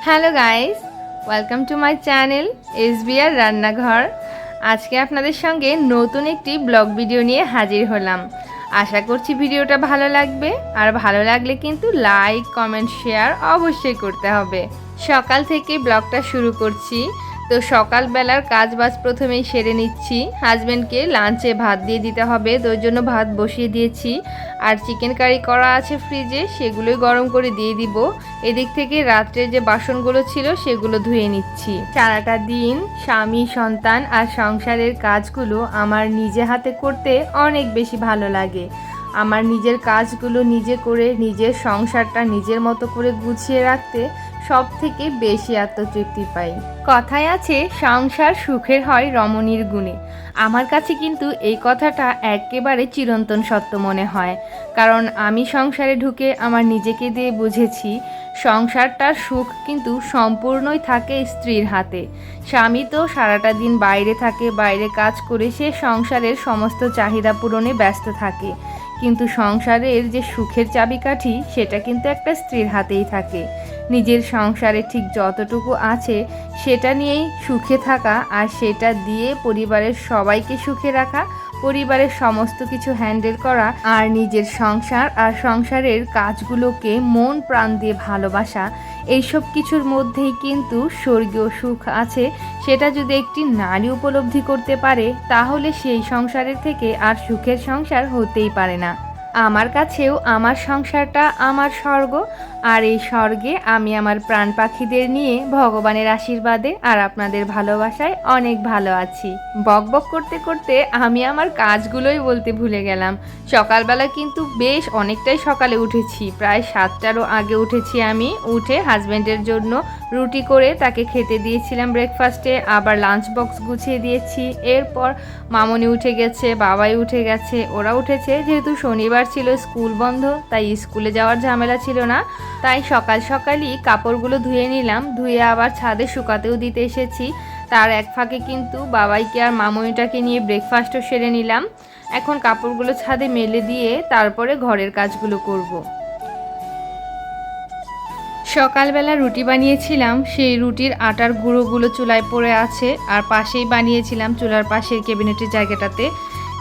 Hello guys, welcome to my channel SBR রান্নাঘর। আজকে আপনাদের সঙ্গে নতুন একটি ব্লগ ভিডিও নিয়ে হাজির হলাম। আশা করছি ভিডিওটা ভালো লাগবে, আর ভালো লাগলে কিন্তু লাইক কমেন্ট শেয়ার অবশ্যই করতে হবে। সকাল থেকে ব্লগটা শুরু করছি। তো সকালবেলার কাজ বাজ প্রথমেই সেরে নিচ্ছি। হাজব্যান্ডকে লাঞ্চে ভাত দিয়ে দিতে হবে, তো ওই জন্য ভাত বসিয়ে দিয়েছি। আর চিকেন কারি করা আছে ফ্রিজে, সেগুলোই গরম করে দিয়ে দিব। এদিক থেকে রাত্রের যে বাসনগুলো ছিল সেগুলো ধুয়ে নিচ্ছি। সারাটা দিন স্বামী সন্তান আর সংসারের কাজগুলো আমার নিজে হাতে করতে অনেক বেশি ভালো লাগে। আমার নিজের কাজগুলো নিজে করে নিজের সংসারটা নিজের মতো করে গুছিয়ে রাখতে সব থেকে বেশি আত্মতৃপ্তি পাই। কথায় আছে সংসার সুখের হয় রমণীর গুণে। আমার কাছে কিন্তু এই কথাটা একেবারে চিরন্তন সত্য মনে হয়। কারণ আমি সংসারে ঢুকে আমার নিজেকে দিয়ে বুঝেছি সংসারটার সুখ কিন্তু সম্পূর্ণই থাকে স্ত্রীর হাতে। স্বামী তো সারাটা দিন বাইরে থাকে, বাইরে কাজ করে সে সংসারের সমস্ত চাহিদা পূরণে ব্যস্ত থাকে, কিন্তু সংসারের যে সুখের চাবিকাঠি সেটা কিন্তু একটা স্ত্রীর হাতেই থাকে। নিজের সংসারে ঠিক যতটুকু আছে সেটা নিয়েই সুখে থাকা, আর সেটা দিয়ে পরিবারের সবাইকে সুখে রাখা, পরিবারের সমস্ত কিছু হ্যান্ডেল করা, আর নিজের সংসার আর সংসারের কাজগুলোকে মন প্রাণ দিয়ে ভালোবাসা, এইসব কিছুর মধ্যেই কিন্তু স্বর্গীয় সুখ আছে। সেটা যদি একটি নারী উপলব্ধি করতে পারে তাহলে সেই সংসারের থেকে আর সুখের সংসার হতেই পারে না। আমার কাছেও আমার সংসারটা আমার স্বর্গ, আর এই স্বর্গে আমি আমার প্রাণ পাখিদের নিয়ে ভগবানের আশীর্বাদে আর আপনাদের ভালোবাসায় অনেক ভালো আছি। বকবক করতে করতে আমি আমার কাজগুলোই বলতে ভুলে গেলাম। সকালবেলা কিন্তু বেশ অনেকটাই সকালে উঠেছি, প্রায় 7টারও আগে উঠেছি। আমি উঠে হাজব্যান্ডের জন্য রুটি করে তাকে খেতে দিয়েছিলাম ব্রেকফাস্টে, আবার লাঞ্চ বক্স গুছিয়ে দিয়েছি। এরপর মামনি উঠে গেছে, বাবাই উঠে গেছে, ওরা উঠেছে। যেহেতু শনিবার ছিল, স্কুল বন্ধ, তাই স্কুলে যাওয়ার ঝামেলা ছিল না। তাই সকাল সকালই কাপড়গুলো ধুয়ে নিলাম, ধুয়ে আবার ছাদে শুকাতেও দিতে এসেছি। তার এক ফাঁকে কিন্তু বাবাইকে আর মামনিটাকে নিয়ে ব্রেকফাস্টও সেরে নিলাম। এখন কাপড়গুলো ছাদে মেলে দিয়ে তারপরে ঘরের কাজগুলো করব। সকালবেলা রুটি বানিয়েছিলাম, সেই রুটির আটার গুঁড়োগুলো চুলায় পড়ে আছে, আর পাশেই বানিয়েছিলাম চুলার পাশের ক্যাবিনেটের জায়গাটাতে।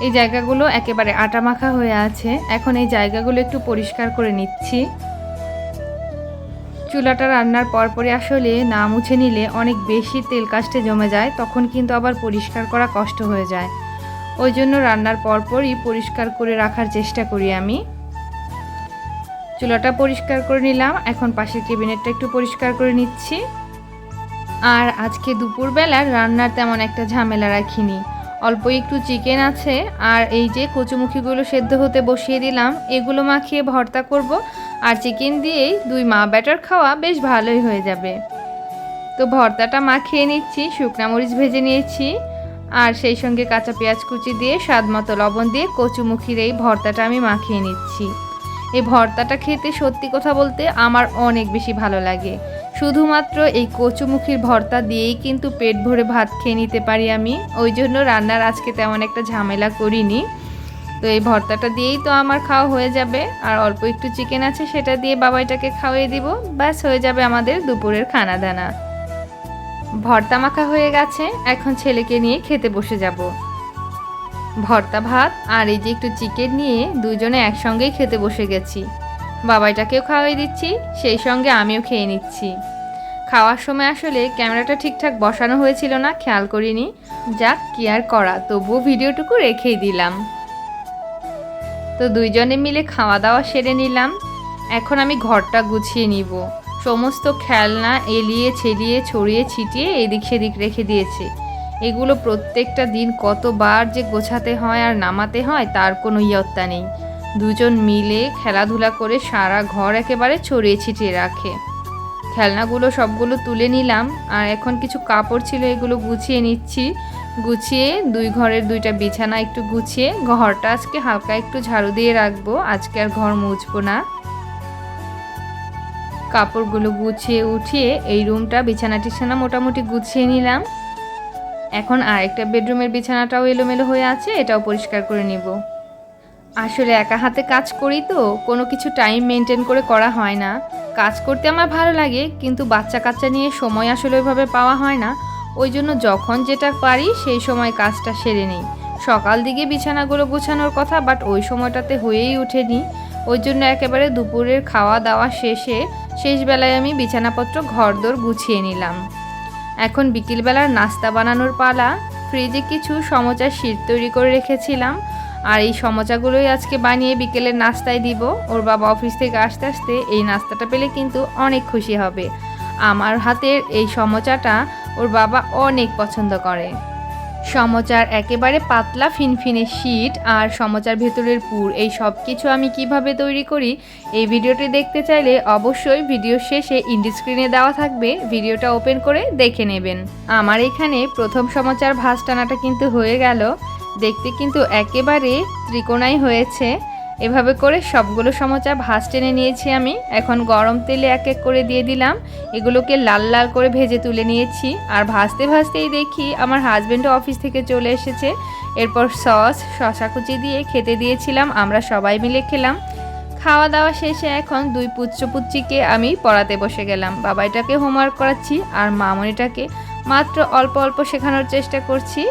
এই জায়গাগুলো একেবারে আটা মাখা হয়ে আছে। এখন এই জায়গাগুলো একটু পরিষ্কার করে নিচ্ছি। চুলাটা রান্নার পরপরই আসলে না মুছে নিলে অনেক বেশি তেল কাস্টে জমে যায়, তখন কিন্তু আবার পরিষ্কার করা কষ্ট হয়ে যায়। ওই জন্য রান্নার পরপরই পরিষ্কার করে রাখার চেষ্টা করি আমি। চুলাটা পরিষ্কার করে নিলাম, এখন পাশের ক্যাবিনেটটা একটু পরিষ্কার করে নিচ্ছি। আর আজকে দুপুরবেলার রান্নার তেমন একটা ঝামেলা রাখিনি, অল্প একটু চিকেন আছে, আর এই যে কচুমুখিগুলো সেদ্ধ হতে বসিয়ে দিলাম, এগুলো মাখিয়ে ভর্তা করব। আর চিকেন দিয়েই দুই মা ব্যাটার খাওয়া বেশ ভালোই হয়ে যাবে। তো ভর্তাটা মাখিয়ে নিচ্ছি, শুকনা মরিচ ভেজে নিয়েছি, আর সেই সঙ্গে কাঁচা পেঁয়াজ কুচি দিয়ে স্বাদ মতো লবণ দিয়ে কচুমুখির এই ভর্তাটা আমি মাখিয়ে নিচ্ছি। এই ভর্তাটা খেতে সত্যি কথা বলতে আমার অনেক বেশি ভালো লাগে। শুধুমাত্র এই কচুমুখির ভর্তা দিয়েই কিন্তু পেট ভরে ভাত খেয়ে নিতে পারি আমি। ওই জন্য রান্নার আজকে তেমন একটা ঝামেলা করিনি। তো এই ভর্তাটা দিয়েই তো আমার খাওয়া হয়ে যাবে, আর অল্প একটু চিকেন আছে সেটা দিয়ে বাবাইটাকে খাওয়িয়ে দিব, ব্যাস হয়ে যাবে আমাদের দুপুরের খানা দানা। ভর্তা মাখা হয়ে গেছে, এখন ছেলেকে নিয়ে খেতে বসে যাব। ভর্তা ভাত আর এই যে একটু চিকেন নিয়ে দুজনে একসঙ্গেই খেতে বসে গেছি। বাবাইটাকেও খাওয়াই দিচ্ছি, সেই সঙ্গে আমিও খেয়ে নিচ্ছি। খাওয়ার সময় আসলে ক্যামেরাটা ঠিকঠাক বসানো হয়েছিল না, খেয়াল করিনি। যাক, কি আর করা, তবুও ভিডিওটুকু রেখেই দিলাম। তো দুইজনে মিলে খাওয়া দাওয়া সেরে নিলাম। এখন আমি ঘরটা গুছিয়ে নিব। সমস্ত খেলনা এলিয়ে ছেলিয়ে ছড়িয়ে ছিটিয়ে এদিক সেদিক রেখে দিয়েছে। এগুলো প্রত্যেকটা দিন কতবার যে গোছাতে হয় আর নামাতে হয় তার কোনো ইয়ত্তা নেই। দুজন মিলে খেলাধুলা করে সারা ঘর একেবারে ছড়িয়ে ছিটিয়ে রাখে। খেলনাগুলো সবগুলো তুলে নিলাম, আর এখন কিছু কাপড় ছিল এগুলো গুছিয়ে নিচ্ছি। গুছিয়ে দুই ঘরের দুইটা বিছানা একটু গুছিয়ে ঘরটা আজকে হালকা একটু ঝাড়ু দিয়ে রাখবো, আজকে আর ঘর মুছবো না। কাপড়গুলো গুছিয়ে উঠিয়ে এই রুমটা বিছানা টিছানা মোটামুটি গুছিয়ে নিলাম। এখন আরেকটা বেডরুমের বিছানাটাও এলোমেলো হয়ে আছে, এটাও পরিষ্কার করে নিব। আসলে একা হাতে কাজ করি তো কোনো কিছু টাইম মেনটেন করে করা হয় না। কাজ করতে আমার ভালো লাগে, কিন্তু বাচ্চা কাচ্চা নিয়ে সময় আসলে ওইভাবে পাওয়া হয় না। ওই জন্য যখন যেটা পারি সেই সময় কাজটা সেরে নিই। সকাল দিকে বিছানাগুলো গোছানোর কথা, বাট ওই সময়টাতে হয়েই ওঠেনি। ওই জন্য একেবারে দুপুরের খাওয়া দাওয়া শেষে শেষ বেলায় আমি বিছানাপত্র ঘরদোর গুছিয়ে নিলাম। এখন বিকেলবেলার নাস্তা বানানোর পালা। ফ্রিজে কিছু সমোচার শীট তৈরি করে রেখেছিলাম, আর এই সমোচাগুলোই আজকে বানিয়ে বিকেলের নাস্তায় দিব। ওর বাবা অফিস থেকে আসতে আসতে এই নাস্তাটা পেলে কিন্তু অনেক খুশি হবে। আমার হাতের এই সমোচাটা ওর বাবা অনেক পছন্দ করে। সমোচার একেবারে পাতলা ফিনফিনে শীট আর সমোচার ভেতরের পুর, এই সব কিছু আমি কিভাবে তৈরি করি এই ভিডিওটি দেখতে চাইলে অবশ্যই ভিডিও শেষে ইন্ড স্ক্রিনে দেওয়া থাকবে, ভিডিওটা ওপেন করে দেখে নেবেন। আমার এখানে প্রথম সমোচার ভাঁজ টানাটা কিন্তু হয়ে গেল। দেখতে কিন্তু একেবারে ত্রিকোণাই হয়েছে। এভাবে করে সবগুলো সমোচা ভাঁজ টেনে নিয়েছি আমি। এখন গরম তেলে এক এক করে দিয়ে দিলাম। এগুলোকে লাল লাল করে ভেজে তুলে নিয়েছি। আর ভাজতে ভাজতেই দেখি আমার হাজব্যান্ডও অফিস থেকে চলে এসেছে। এরপর সস শসা কুচি দিয়ে খেতে দিয়েছিলাম, আমরা সবাই মিলে খেলাম। খাওয়া দাওয়া শেষে এখন দুই পুচ্চপুচ্চিকে আমি পড়াতে বসে গেলাম। বাবাইটাকে হোমওয়ার্ক করাচ্ছি আর মামনিটাকে মাত্র অল্প অল্প শেখানোর চেষ্টা করছি।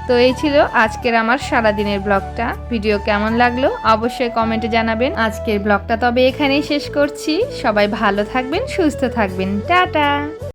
তো এই ছিল আজকের আমার সারাদিনের ব্লগটা। ভিডিও কেমন লাগলো অবশ্যই কমেন্টে জানাবেন। আজকের ব্লগটা তবে এখানেই শেষ করছি। সবাই ভালো থাকবেন, সুস্থ থাকবেন, টাটা।